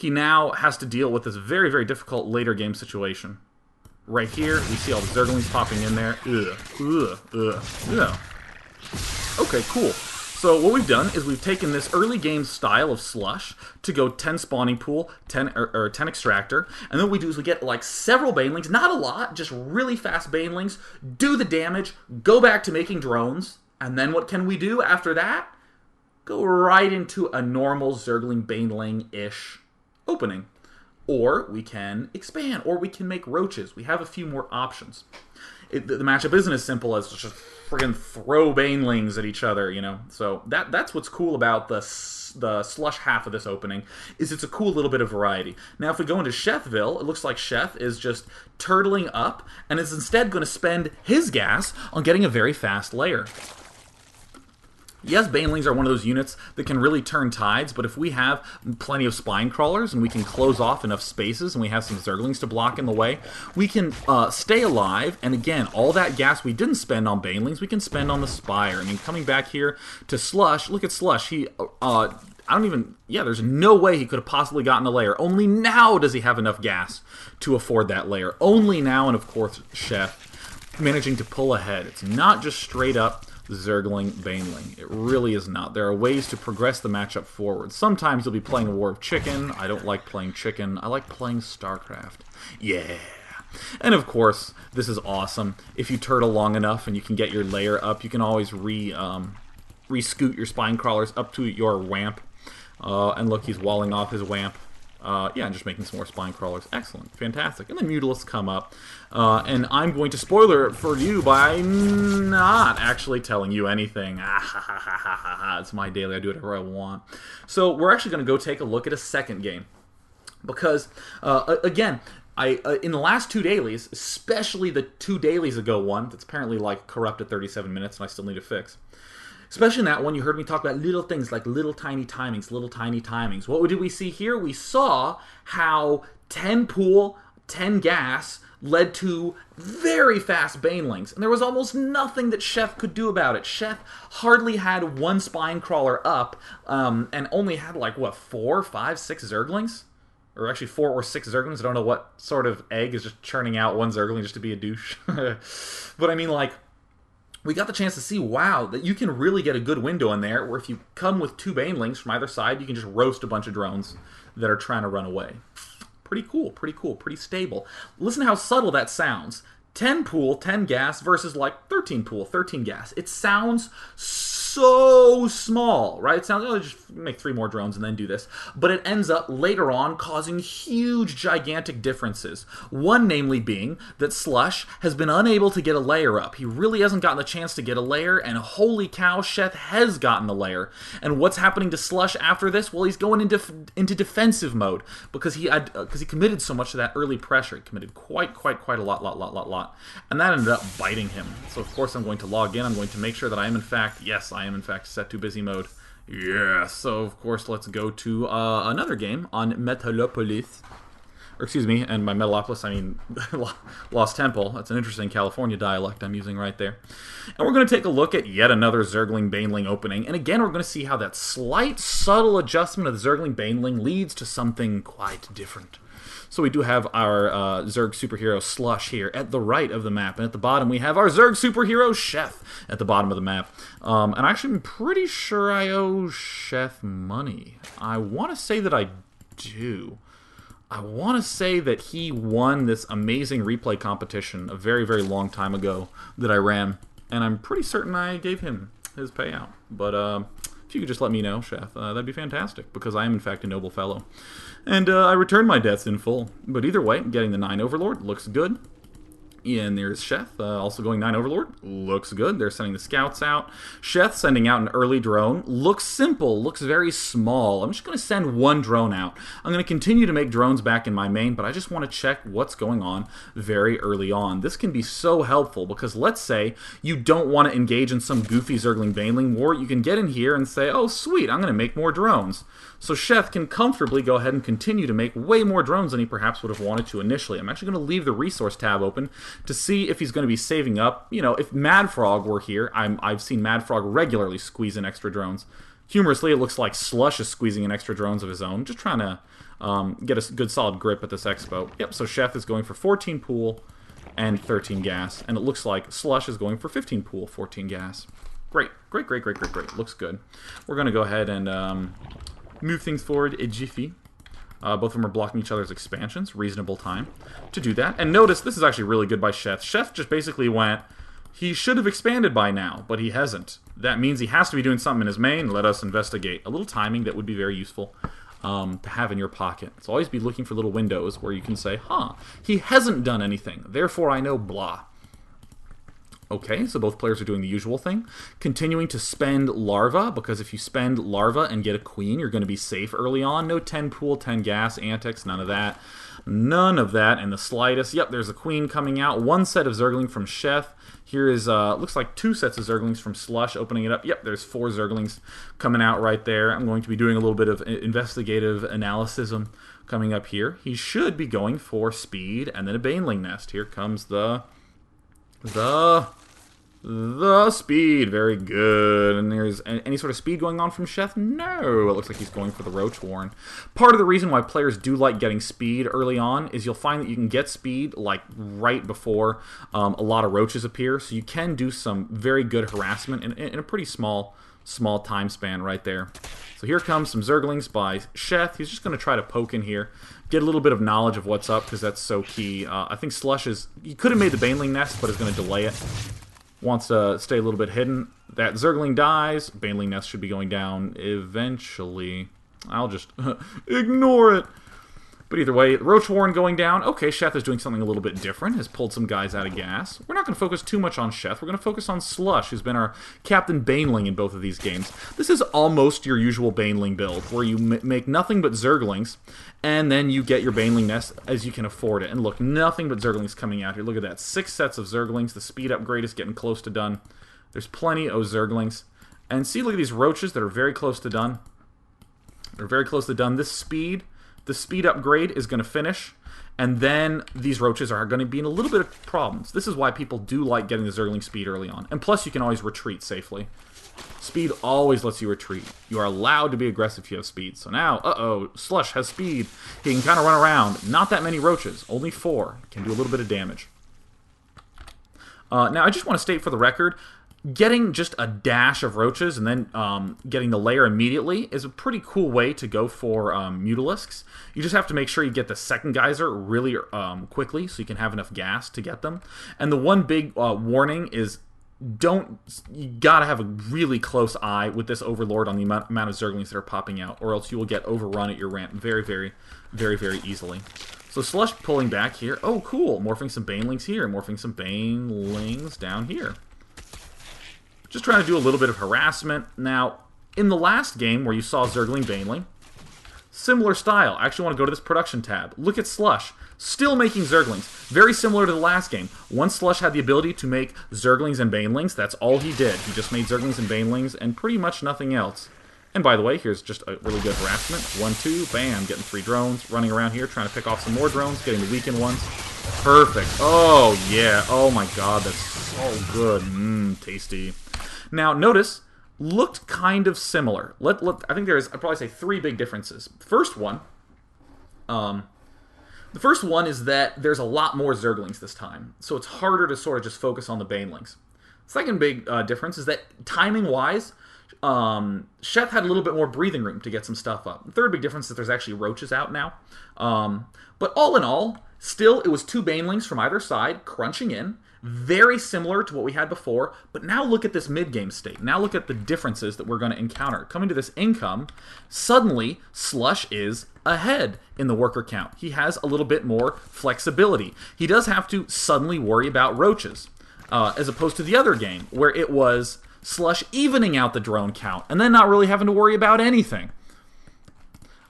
he now has to deal with this very, very difficult later game situation. Right here, we see all the Zerglings popping in there. Okay, cool. So what we've done is we've taken this early game style of Slush to go 10 spawning pool, 10 extractor, and then what we do is we get like several Banelings, not a lot, just really fast Banelings, do the damage, go back to making drones, and then what can we do after that? Go right into a normal Zergling Baneling-ish opening. Or we can expand, or we can make roaches. We have a few more options. The matchup isn't as simple as just friggin' throw Banelings at each other, you know. So that's what's cool about the Slush half of this opening, is it's a cool little bit of variety. Now, if we go into Shethville, it looks like Sheth is just turtling up, and is instead going to spend his gas on getting a very fast layer. Yes, Banelings are one of those units that can really turn tides, but if we have plenty of spine crawlers and we can close off enough spaces and we have some Zerglings to block in the way, we can stay alive, and again, all that gas we didn't spend on Banelings, we can spend on the Spire. I mean, coming back here to Slush, look at Slush, there's no way he could have possibly gotten a layer. Only now does he have enough gas to afford that layer. Only now, and of course, Chef managing to pull ahead. It's not just straight up Zergling Baneling. It really is not. There are ways to progress the matchup forward. Sometimes you'll be playing a War of Chicken. I don't like playing Chicken. I like playing Starcraft. Yeah. And of course, this is awesome. If you turtle long enough and you can get your layer up, you can always re-scoot your spine crawlers up to your Wamp. And look, he's walling off his Wamp. And just making some more spine crawlers. Excellent. Fantastic. And then Mutalisks come up. And I'm going to spoiler it for you by not actually telling you anything. It's my daily. I do whatever I want. So we're actually going to go take a look at a second game. Because, again, in the last two dailies, especially the 2 dailies ago one, that's apparently like corrupted 37 minutes and I still need to fix. Especially in that one, you heard me talk about little things like little tiny timings, little tiny timings. What did we see here? We saw how 10 pool, 10 gas led to very fast Banelings. And there was almost nothing that Chef could do about it. Chef hardly had one spine crawler up and only had like, 4, 5, 6 Zerglings? Or actually 4 or 6 Zerglings. I don't know what sort of egg is just churning out one Zergling just to be a douche. But I mean, like, we got the chance to see, wow, that you can really get a good window in there, where if you come with 2 Banelings from either side, you can just roast a bunch of drones that are trying to run away. Pretty cool, pretty stable. Listen to how subtle that sounds. 10 pool, 10 gas versus like 13 pool, 13 gas. It sounds so small, right? It sounds, just make 3 more drones and then do this. But it ends up later on causing huge, gigantic differences. One, namely, being that Slush has been unable to get a layer up. He really hasn't gotten the chance to get a layer, and holy cow, Sheth has gotten the layer. And what's happening to Slush after this? Well, he's going into defensive mode because he committed so much to that early pressure. He committed quite a lot. And that ended up biting him. So, of course, I'm going to log in. I'm going to make sure that I am, in fact, set to busy mode. Yeah, so, of course, let's go to another game on Metalopolis. Or, excuse me, and by Metalopolis, I mean Lost Temple. That's an interesting California dialect I'm using right there. And we're going to take a look at yet another Zergling Baneling opening. And again, we're going to see how that slight, subtle adjustment of the Zergling Baneling leads to something quite different. So we do have our Zerg superhero Slush here at the right of the map. And at the bottom we have our Zerg superhero Chef at the bottom of the map. And actually I'm pretty sure I owe Chef money. I want to say that I do. I want to say that he won this amazing replay competition a very, very long time ago that I ran. And I'm pretty certain I gave him his payout. But if you could just let me know, Chef, that'd be fantastic, because I am, in fact, a noble fellow. And I returned my debts in full. But either way, getting the 9 Overlord looks good. And there's Chef, also going 9 Overlord. Looks good. They're sending the scouts out. Chef sending out an early drone. Looks simple. Looks very small. I'm just going to send 1 drone out. I'm going to continue to make drones back in my main, but I just want to check what's going on very early on. This can be so helpful, because let's say you don't want to engage in some goofy Zergling Baneling war. You can get in here and say, oh, sweet, I'm going to make more drones. So Chef can comfortably go ahead and continue to make way more drones than he perhaps would have wanted to initially. I'm actually going to leave the resource tab open to see if he's going to be saving up. You know, if Mad Frog were here, I've seen Mad Frog regularly squeeze in extra drones. Humorously, it looks like Slush is squeezing in extra drones of his own, just trying to get a good solid grip at this expo. Yep, so Chef is going for 14 pool and 13 gas, and it looks like Slush is going for 15 pool, 14 gas. Great, great, great, great, great, great. Looks good. We're going to go ahead and move things forward a jiffy. Both of them are blocking each other's expansions. Reasonable time to do that. And notice, this is actually really good by Chef. Chef just basically went, he should have expanded by now, but he hasn't. That means he has to be doing something in his main. Let us investigate. A little timing that would be very useful to have in your pocket. So always be looking for little windows where you can say, huh, he hasn't done anything, therefore I know blah. Okay, so both players are doing the usual thing. Continuing to spend larva, because if you spend larva and get a queen, you're going to be safe early on. No 10 pool, 10 gas, antics, none of that. None of that in the slightest. Yep, there's a queen coming out. One set of Zergling from Chef. Here is, looks like 2 sets of Zerglings from Slush, opening it up. Yep, there's 4 Zerglings coming out right there. I'm going to be doing a little bit of investigative analysis coming up here. He should be going for speed and then a Baneling nest. Here comes the speed. Very good. And there's any sort of speed going on from Chef? No. It looks like he's going for the Roach Warren. Part of the reason why players do like getting speed early on is you'll find that you can get speed like right before a lot of roaches appear. So you can do some very good harassment in a pretty small time span right there. So here comes some Zerglings by Chef. He's just going to try to poke in here. Get a little bit of knowledge of what's up because that's so key. I think Slush is... He could have made the Baneling nest, but is going to delay it. Wants to stay a little bit hidden. That Zergling dies. Baneling nest should be going down eventually. I'll just ignore it. But either way, Roach Warren going down. Okay, Chef is doing something a little bit different. Has pulled some guys out of gas. We're not going to focus too much on Chef. We're going to focus on Slush, who's been our Captain Baneling in both of these games. This is almost your usual Baneling build, where you make nothing but Zerglings, and then you get your Baneling nest as you can afford it. And look, nothing but Zerglings coming out here. Look at that. 6 sets of Zerglings. The speed upgrade is getting close to done. There's plenty of Zerglings. And see, look at these Roaches that are very close to done. They're very close to done. This speed... The speed upgrade is going to finish, and then these Roaches are going to be in a little bit of problems. This is why people do like getting the Zergling speed early on. And plus, you can always retreat safely. Speed always lets you retreat. You are allowed to be aggressive if you have speed. So now, Slush has speed. He can kind of run around. Not that many Roaches. Only 4. Can do a little bit of damage. Now, I just want to state for the record... Getting just a dash of Roaches and then getting the lair immediately is a pretty cool way to go for Mutalisks. You just have to make sure you get the second geyser really quickly so you can have enough gas to get them. And the one big warning is you gotta have a really close eye with this Overlord on the amount of Zerglings that are popping out, or else you will get overrun at your ramp very, very, very, very easily. So Slush pulling back here. Oh, cool. Morphing some Banelings here. Morphing some Banelings down here. Just trying to do a little bit of harassment. Now, in the last game where you saw Zergling Baneling, similar style. I actually want to go to this production tab. Look at Slush. Still making Zerglings. Very similar to the last game. Once Slush had the ability to make Zerglings and Banelings, that's all he did. He just made Zerglings and Banelings and pretty much nothing else. And by the way, here's just a really good harassment. 1, 2, bam, getting 3 drones. Running around here, trying to pick off some more drones, getting the weakened ones. Perfect. Oh, yeah. Oh, my God, that's so good. Tasty. Now, notice, looked kind of similar. I think there's, I'd probably say 3 big differences. The first one is that there's a lot more Zerglings this time, so it's harder to sort of just focus on the Banelings. Second big difference is that timing-wise, Chef had a little bit more breathing room to get some stuff up. The third big difference is that there's actually Roaches out now. But all in all, still, it was 2 Banelings from either side crunching in. Very similar to what we had before, but now look at this mid-game state. Now look at the differences that we're going to encounter. Coming to this income, suddenly Slush is ahead in the worker count. He has a little bit more flexibility. He does have to suddenly worry about Roaches, as opposed to the other game, where it was Slush evening out the drone count, and then not really having to worry about anything.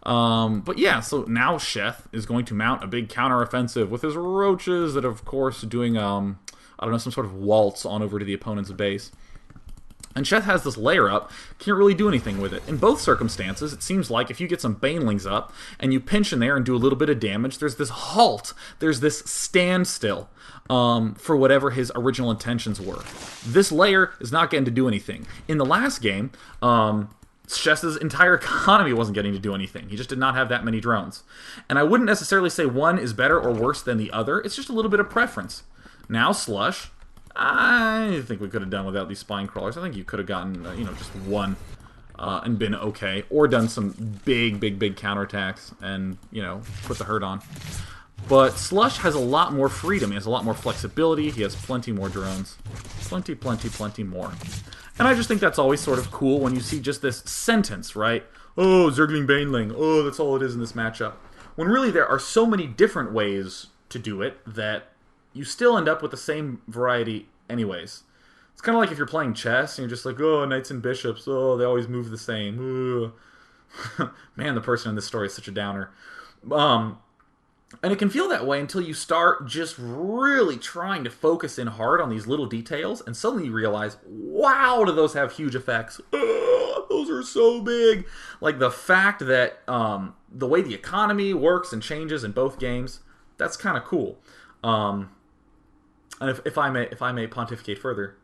But yeah, so now Chef is going to mount a big counteroffensive with his Roaches that, of course, doing, I don't know, some sort of waltz on over to the opponent's base. And Chef has this layer up, can't really do anything with it. In both circumstances, it seems like if you get some Banelings up, and you pinch in there and do a little bit of damage, there's this halt, there's this standstill for whatever his original intentions were. This layer is not getting to do anything. In the last game, Chess's entire economy wasn't getting to do anything. He just did not have that many drones. And I wouldn't necessarily say one is better or worse than the other. It's just a little bit of preference. Now, Slush, I think we could have done without these spine crawlers. I think you could have gotten, just one and been okay. Or done some big counterattacks and, put the hurt on. But Slush has a lot more freedom. He has a lot more flexibility. He has plenty more drones. Plenty more. And I just think that's always sort of cool when you see just this sentence, right? Oh, Zergling Baneling. Oh, that's all it is in this matchup. When really there are so many different ways to do it that you still end up with the same variety anyways. It's kind of like if you're playing chess and you're just like, oh, knights and bishops. Oh, they always move the same. Man, the person in this story is such a downer. And it can feel that way until you start just really trying to focus in hard on these little details, and suddenly you realize, wow, do those have huge effects. Those are so big. Like the fact that the way the economy works and changes in both games, that's kind of cool. And if I may pontificate further,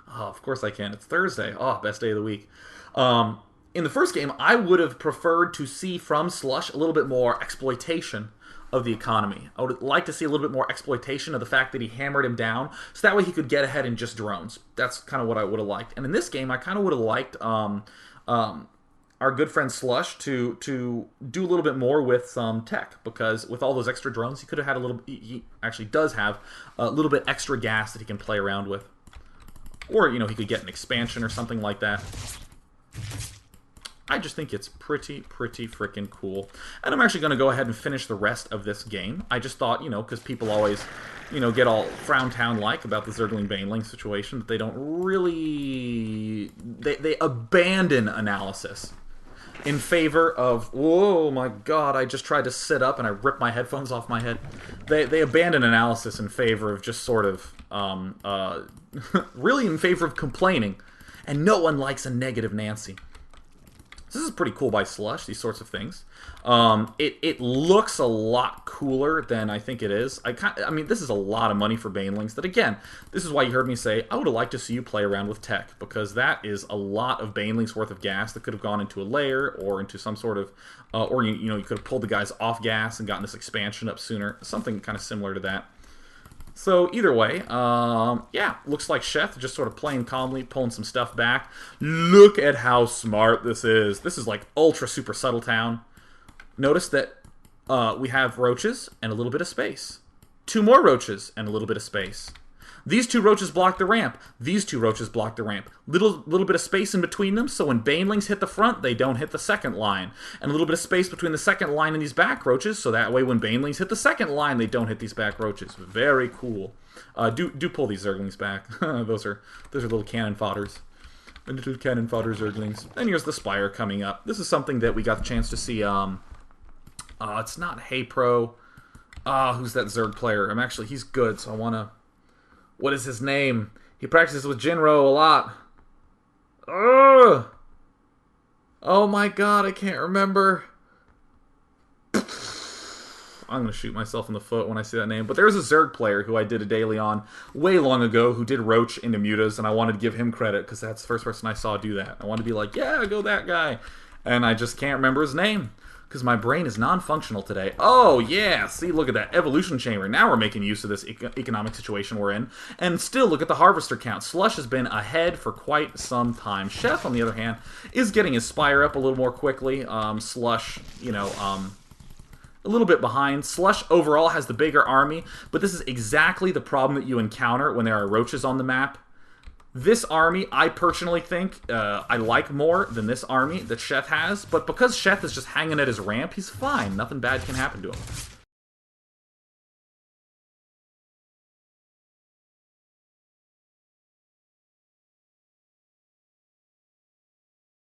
of course I can. It's Thursday. Oh, best day of the week. In the first game, I would have preferred to see from Slush a little bit more exploitation of the economy. I would like to see a little bit more exploitation of the fact that he hammered him down, so that way he could get ahead in just drones. That's kind of what I would have liked. And in this game, I kind of would have liked our good friend Slush to do a little bit more with some tech, because with all those extra drones, he could have had a little. He actually does have a little bit extra gas that he can play around with, or he could get an expansion or something like that. I just think it's pretty freaking cool. And I'm actually going to go ahead and finish the rest of this game. I just thought, because people always, get all Frowntown-like about the Zergling Baneling situation, that they don't really... They abandon analysis in favor of, oh my god, I just tried to sit up and I ripped my headphones off my head. They abandon analysis in favor of just sort of, really in favor of complaining. And no one likes a negative Nancy. This is pretty cool by Slush, these sorts of things. It looks a lot cooler than I think it is. I mean, this is a lot of money for Banelings. That, again, this is why you heard me say, I would have liked to see you play around with tech, because that is a lot of Banelings worth of gas that could have gone into a layer, or into some sort of, or you could have pulled the guys off gas and gotten this expansion up sooner. Something kind of similar to that. So either way, yeah, looks like Sheth just sort of playing calmly, pulling some stuff back. Look at how smart this is. This is like ultra super subtle town. Notice that we have roaches and a little bit of space. 2 more roaches and a little bit of space. These 2 roaches block the ramp. These 2 roaches block the ramp. Little bit of space in between them, so when Banelings hit the front, they don't hit the second line. And a little bit of space between the second line and these back roaches, so that way when Banelings hit the second line, they don't hit these back roaches. Very cool. Do pull these Zerglings back. those are little cannon fodders. Little cannon fodder Zerglings. And here's the Spire coming up. This is something that we got the chance to see. It's not Hey Pro. Who's that Zerg player? He's good, so I want to... What is his name? He practices with Jinro a lot. Ugh! Oh my god, I can't remember. I'm going to shoot myself in the foot when I see that name. But there's a Zerg player who I did a daily on way long ago who did Roach into Mutas, and I wanted to give him credit because that's the first person I saw do that. I wanted to be like, yeah, go that guy. And I just can't remember his name because my brain is non-functional today. Oh, yeah, see, look at that evolution chamber. Now we're making use of this economic situation we're in. And still, look at the harvester count. Slush has been ahead for quite some time. Chef, on the other hand, is getting his Spire up a little more quickly. Slush, a little bit behind. Slush overall has the bigger army, but this is exactly the problem that you encounter when there are roaches on the map. This army, I personally think, I like more than this army that Sheth has, but because Sheth is just hanging at his ramp, he's fine. Nothing bad can happen to him.